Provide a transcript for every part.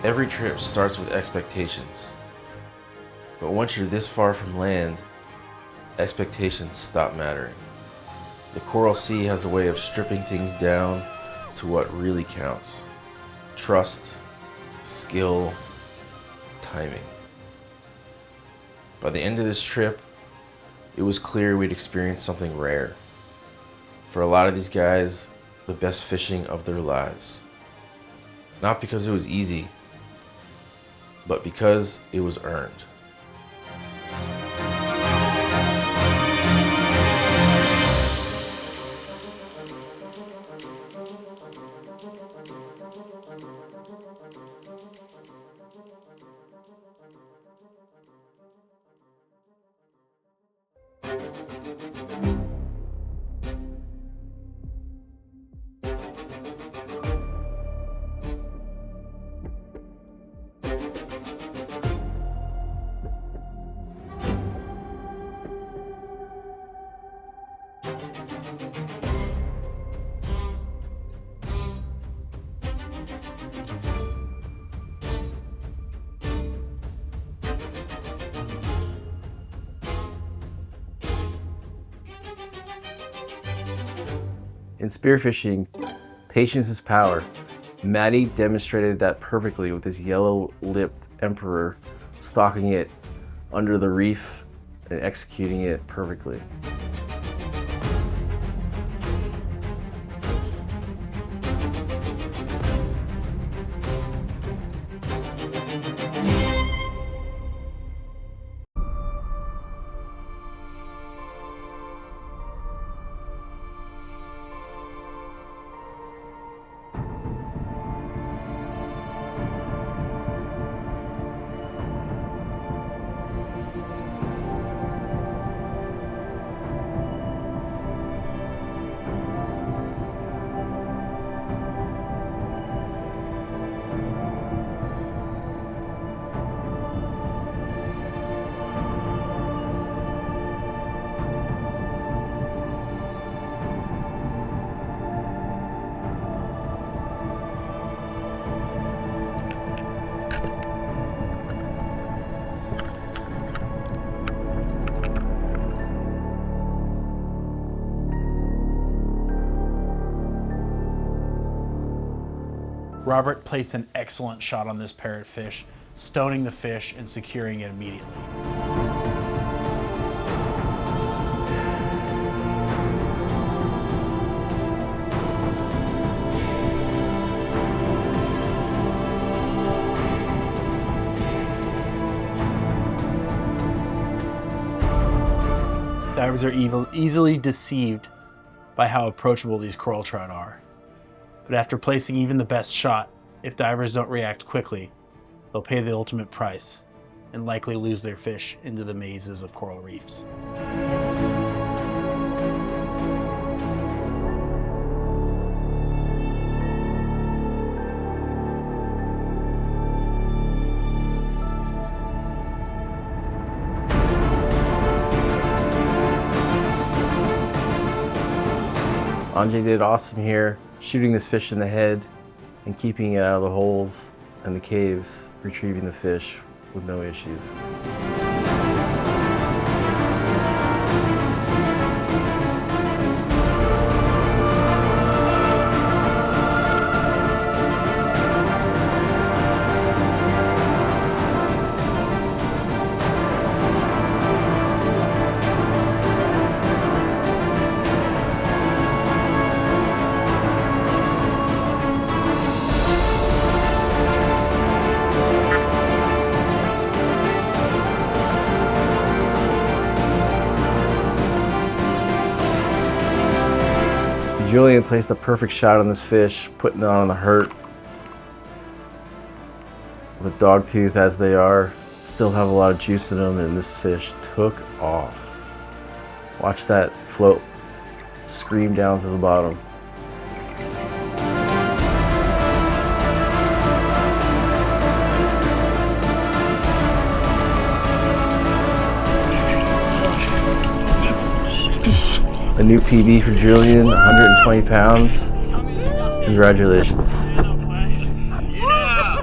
Every trip starts with expectations. But once you're this far from land, expectations stop mattering. The Coral Sea has a way of stripping things down to what really counts. Trust, skill, timing. By the end of this trip, it was clear we'd experienced something rare. For a lot of these guys, the best fishing of their lives. Not because it was easy, but because it was earned. In spearfishing, patience is power. Mattie demonstrated that perfectly with his Yellowlip Emperor, stalking it under the reef and executing it perfectly. Robert placed an excellent shot on this parrotfish, stoning the fish and securing it immediately. Divers are easily deceived by how approachable these coral trout are. But after placing even the best shot, if divers don't react quickly, they'll pay the ultimate price and likely lose their fish into the mazes of coral reefs. Anjay did awesome here, shooting this fish in the head and keeping it out of the holes and the caves, retrieving the fish with no issues. Julian placed a perfect shot on this fish, putting it on the hurt. With dogtooth as they are, still have a lot of juice in them, and this fish took off. Watch that float scream down to the bottom. A new PB for Julian, 120 pounds. Congratulations. Yeah.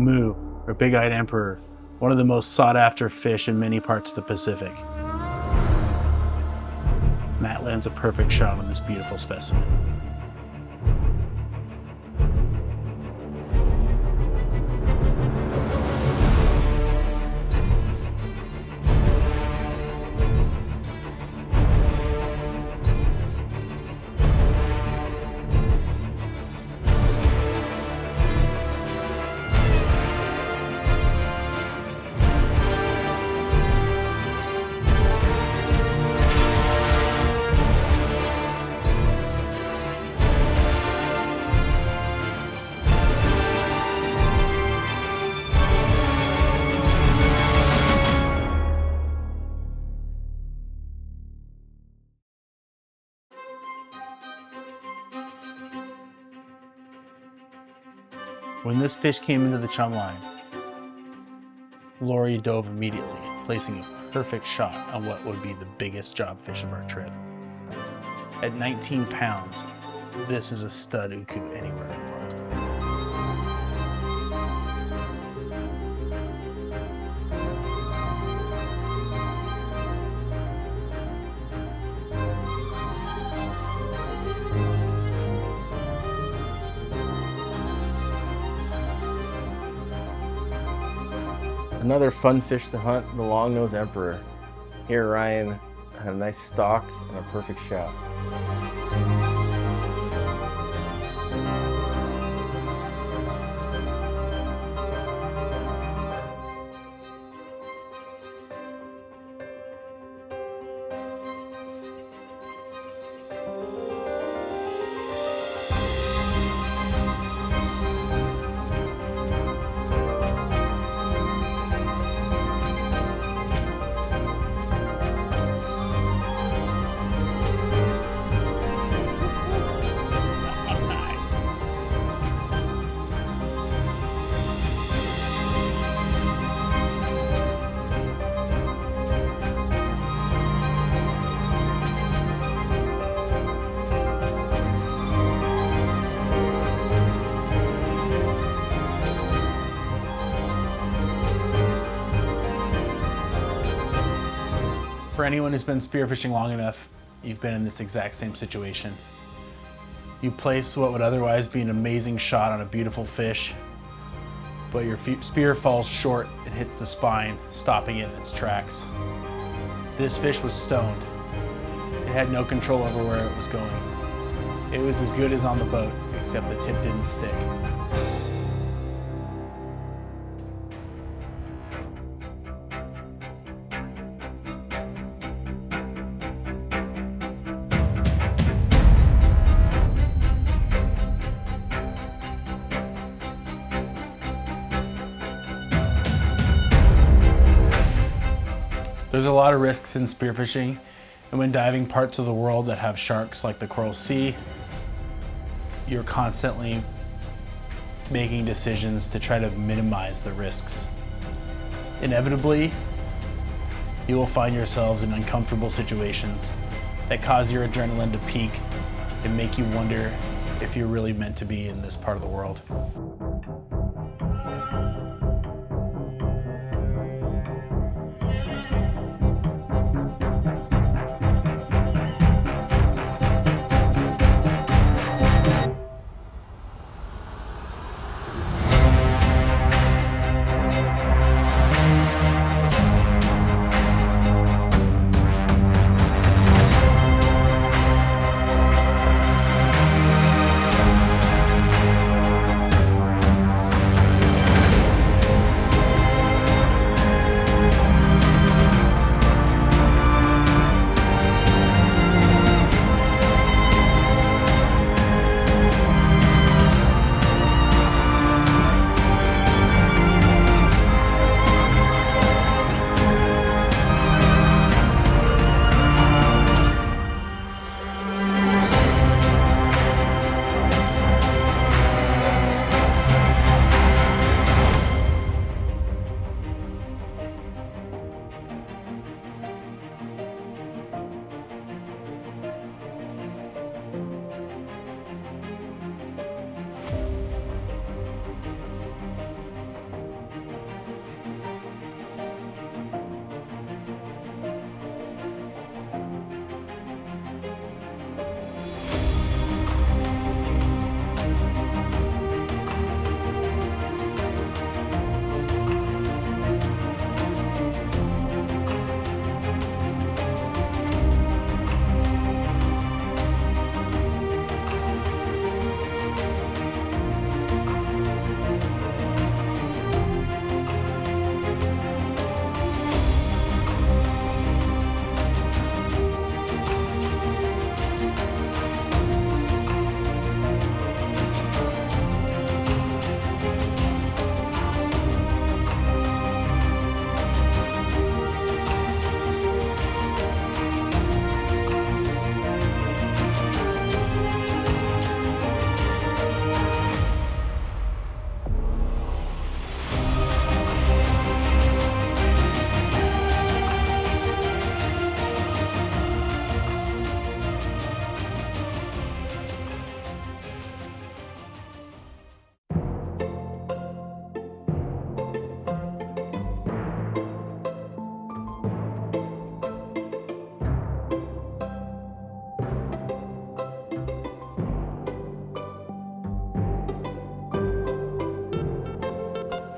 moo, or big-eyed emperor, one of the most sought-after fish in many parts of the Pacific. Matt lands a perfect shot on this beautiful specimen. When this fish came into the chum line, Lori dove immediately, placing a perfect shot on what would be the biggest job fish of our trip. At 19 pounds, this is a stud uku anywhere in the world. Another fun fish to hunt, the long-nosed emperor. Here Ryan had a nice stalk and a perfect shot. For anyone who's been spearfishing long enough, you've been in this exact same situation. You place what would otherwise be an amazing shot on a beautiful fish, but your spear falls short and hits the spine, stopping it in its tracks. This fish was stoned. It had no control over where it was going. It was as good as on the boat, except the tip didn't stick. There's a lot of risks in spearfishing, and when diving parts of the world that have sharks like the Coral Sea, you're constantly making decisions to try to minimize the risks. Inevitably, you will find yourselves in uncomfortable situations that cause your adrenaline to peak and make you wonder if you're really meant to be in this part of the world.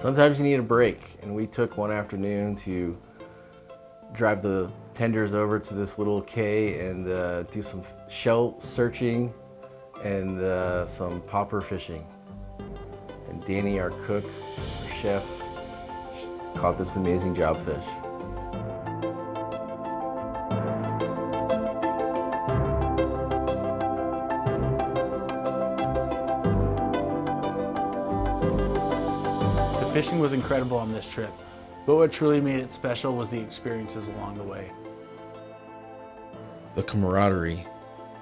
Sometimes you need a break, and we took one afternoon to drive the tenders over to this little cay and do some shell searching and some popper fishing. And Danny, our cook, our chef, caught this amazing jobfish. The fishing was incredible on this trip, but what truly made it special was the experiences along the way. The camaraderie,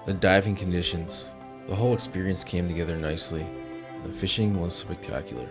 the diving conditions, the whole experience came together nicely, and the fishing was spectacular.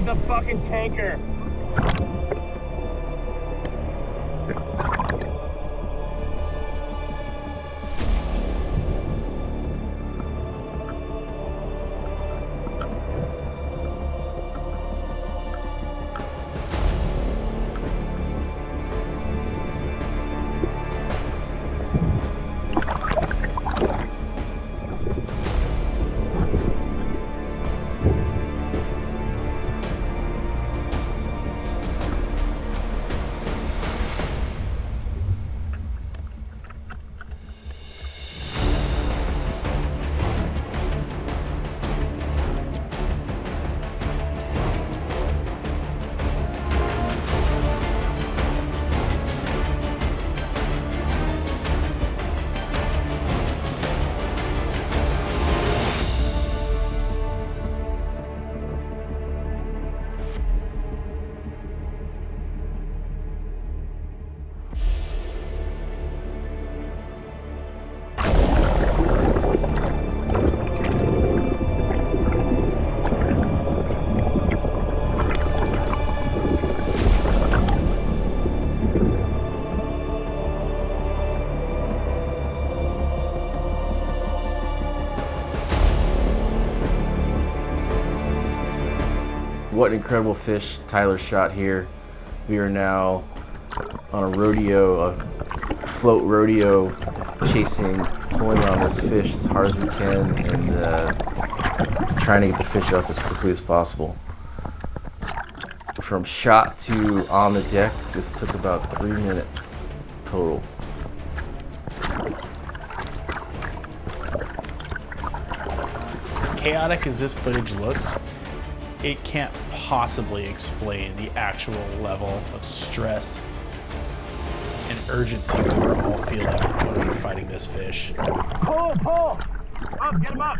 The fucking tanker. What an incredible fish Tyler shot here. We are now on a rodeo, a float rodeo, pulling on this fish as hard as we can, and trying to get the fish up as quickly as possible. From shot to on the deck, this took about 3 minutes total. As chaotic as this footage looks, it can't possibly explain the actual level of stress and urgency we were all feeling when we were fighting this fish. Pull! Up, get him up!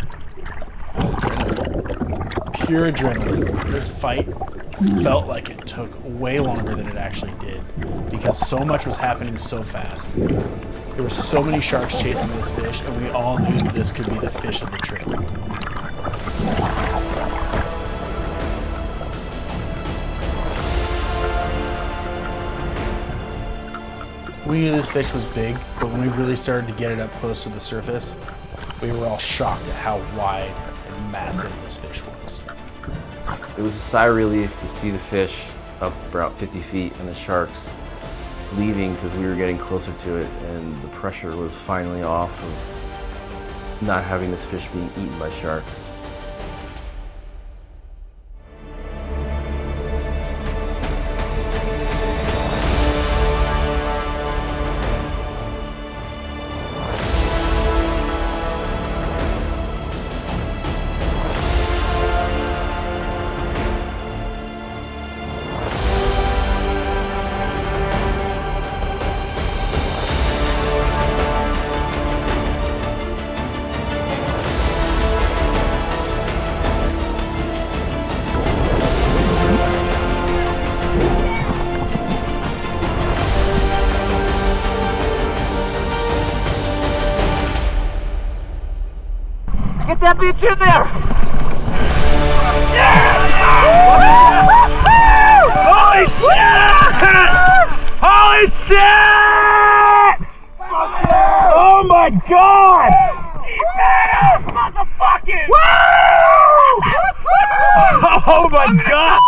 Pure adrenaline. This fight felt like it took way longer than it actually did because so much was happening so fast. There were so many sharks chasing this fish, and we all knew that this could be the fish of the trip. We knew this fish was big, but when we really started to get it up close to the surface, we were all shocked at how wide and massive this fish was. It was a sigh of relief to see the fish up about 50 feet and the sharks leaving because we were getting closer to it, and the pressure was finally off of not having this fish being eaten by sharks. Get that bitch in there! Holy shit! Holy shit! Oh my god! He made us, motherfuckers! Oh my god!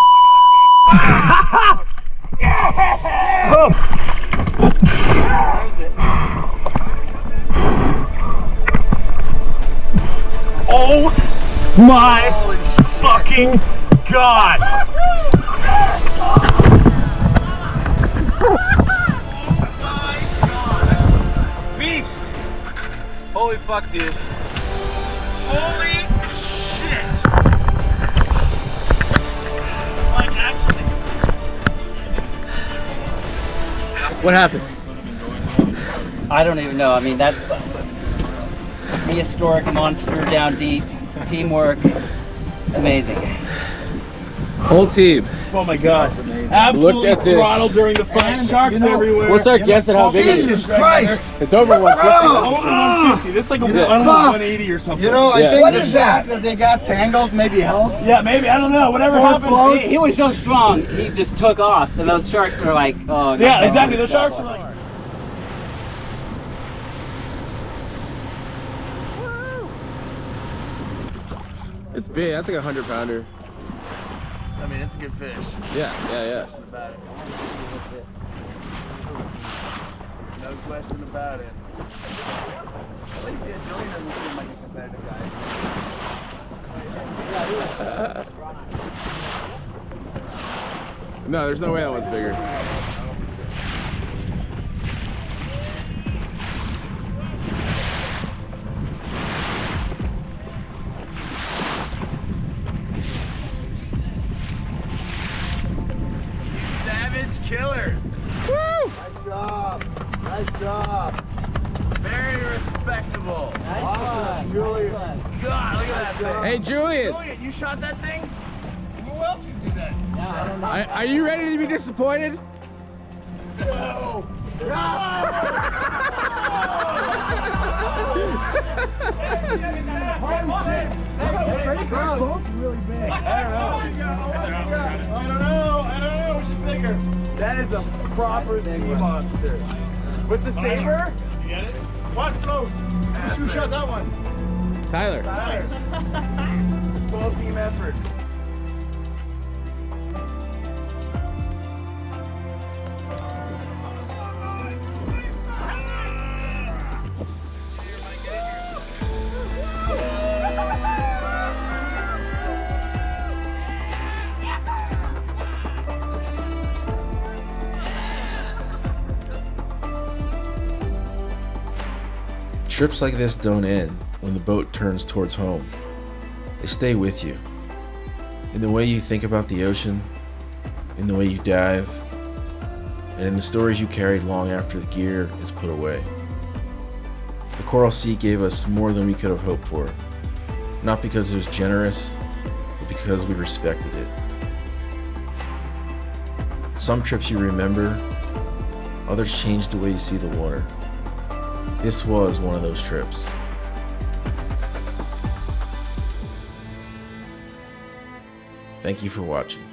Oh my fucking god! Beast! Holy fuck, dude. Holy shit! Like, actually. What happened? I don't even know. I mean, that prehistoric monster down deep, teamwork, amazing. Whole team. Oh my god. Look Absolutely at this. throttled during the fight. Sharks everywhere. What's our guess at how big it is? Jesus Christ! It's over 150. Over 150. This is like a, I don't know, 180 or something. You know, I Yeah. think What is that they got tangled, maybe helped? Yeah, maybe. I don't know. Whatever happened. He was so strong, he just took off, and those sharks were like, oh. Yeah, exactly. Those sharks were like. It's big. That's like a 100-pounder. I mean, it's a good fish. Yeah. No question about it. At least Julian doesn't seem like a competitive guy. No, there's no way that one's bigger. Savage killers! Nice job! Nice job! Very respectable. Awesome, Julian. God, look at that thing. Hey, Julian. Julian, you shot that thing? Who else can do that? Are you ready to be disappointed? No! I don't know. Which is bigger? That is a proper sea monster. With the saber? You get it? One float. Who shot that one? Tyler. Nice. Full team effort. Trips like this don't end when the boat turns towards home. They stay with you. In the way you think about the ocean, in the way you dive, and in the stories you carry long after the gear is put away. The Coral Sea gave us more than we could have hoped for. Not because it was generous, but because we respected it. Some trips you remember, others change the way you see the water. This was one of those trips. Thank you for watching.